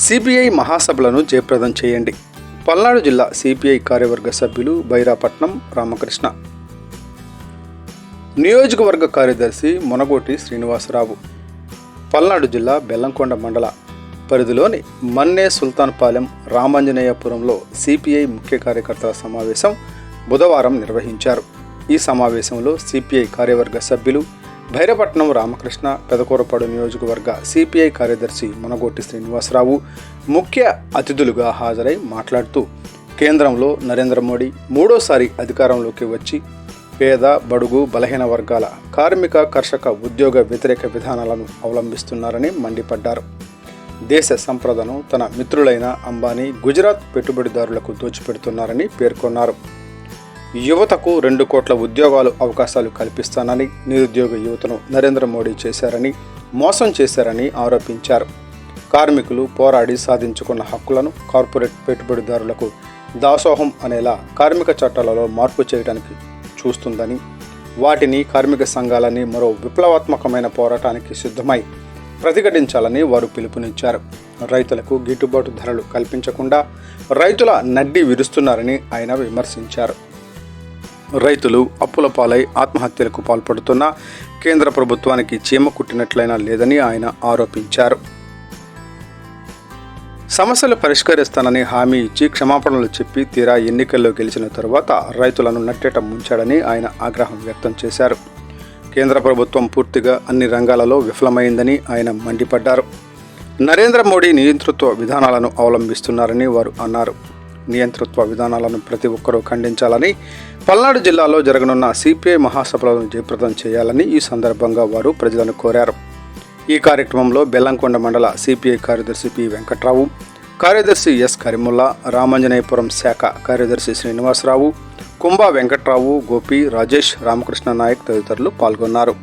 CPI మహాసభలను జయప్రదం చేయండి. పల్నాడు జిల్లా సిపిఐ కార్యవర్గ సభ్యులు బైరాపట్నం రామకృష్ణ. నియోజకవర్గ కార్యదర్శి మునగోటి శ్రీనివాసరావు. పల్నాడు జిల్లా బెల్లంకొండ మండల పరిధిలోని మన్నే సుల్తాన్పాలెం రామాంజనేయపురంలో సిపిఐ ముఖ్య కార్యకర్తల సమావేశం బుధవారం నిర్వహించారు. ఈ సమావేశంలో సిపిఐ కార్యవర్గ సభ్యులు బైరాపట్నం రామకృష్ణ, పెదకూరపాడు నియోజకవర్గ సిపిఐ కార్యదర్శి మునగోటి శ్రీనివాసరావు ముఖ్య అతిథులుగా హాజరై మాట్లాడుతూ, కేంద్రంలో నరేంద్ర మోడీ మూడోసారి అధికారంలోకి వచ్చి పేద, బడుగు, బలహీన వర్గాల కార్మిక, కర్షక, ఉద్యోగ వ్యతిరేక విధానాలను అవలంబిస్తున్నారని మండిపడ్డారు. దేశ సంపదను తన మిత్రులైన అంబానీ, గుజరాత్ పెట్టుబడిదారులకు దోచిపెడుతున్నారని పేర్కొన్నారు. యువతకు 2 కోట్ల ఉద్యోగాలు అవకాశాలు కల్పిస్తానని నిరుద్యోగ యువతను నరేంద్ర మోడీ చేశారని, మోసం చేశారని ఆరోపించారు. కార్మికులు పోరాడి సాధించుకున్న హక్కులను కార్పొరేట్ పెట్టుబడిదారులకు దాసోహం అనేలా కార్మిక చట్టాలలో మార్పు చేయడానికి చూస్తుందని, వాటిని కార్మిక సంఘాలని మరో విప్లవాత్మకమైన పోరాటానికి సిద్ధమై ప్రతిఘటించాలని వారు పిలుపునిచ్చారు. రైతులకు గిట్టుబాటు ధరలు కల్పించకుండా రైతుల నడ్డి విరుస్తున్నారని ఆయన విమర్శించారు. రైతులు అప్పుల పాలై ఆత్మహత్యలకు పాల్పడుతున్నా కేంద్ర ప్రభుత్వానికి చీమ కుట్టినట్లయినా లేదని ఆయన ఆరోపించారు. సమస్యలు పరిష్కరిస్తానని హామీ ఇచ్చి క్షమాపణలు చెప్పి తీరా ఎన్నికల్లో గెలిచిన తరువాత రైతులను నట్టేట ముంచాడని ఆయన ఆగ్రహం వ్యక్తం చేశారు. కేంద్ర ప్రభుత్వం పూర్తిగా అన్ని రంగాలలో విఫలమైందని ఆయన మండిపడ్డారు. నరేంద్ర మోడీ నియంతృత్వ విధానాలను అవలంబిస్తున్నారని వారు అన్నారు. నియంతృత్వ విధానాలను ప్రతి ఒక్కరూ ఖండించాలని, పల్నాడు జిల్లాలో జరగనున్న సిపిఐ మహాసభలను జయప్రదం చేయాలని ఈ సందర్భంగా వారు ప్రజలను కోరారు. ఈ కార్యక్రమంలో బెల్లంకొండ మండల సిపిఐ కార్యదర్శి పి వెంకట్రావు, కార్యదర్శి ఎస్ కరీముల్లా, రామాంజనేయపురం శాఖ కార్యదర్శి శ్రీనివాసరావు, కుంభా వెంకట్రావు, గోపి, రాజేష్, రామకృష్ణ నాయక్ తదితరులు పాల్గొన్నారు.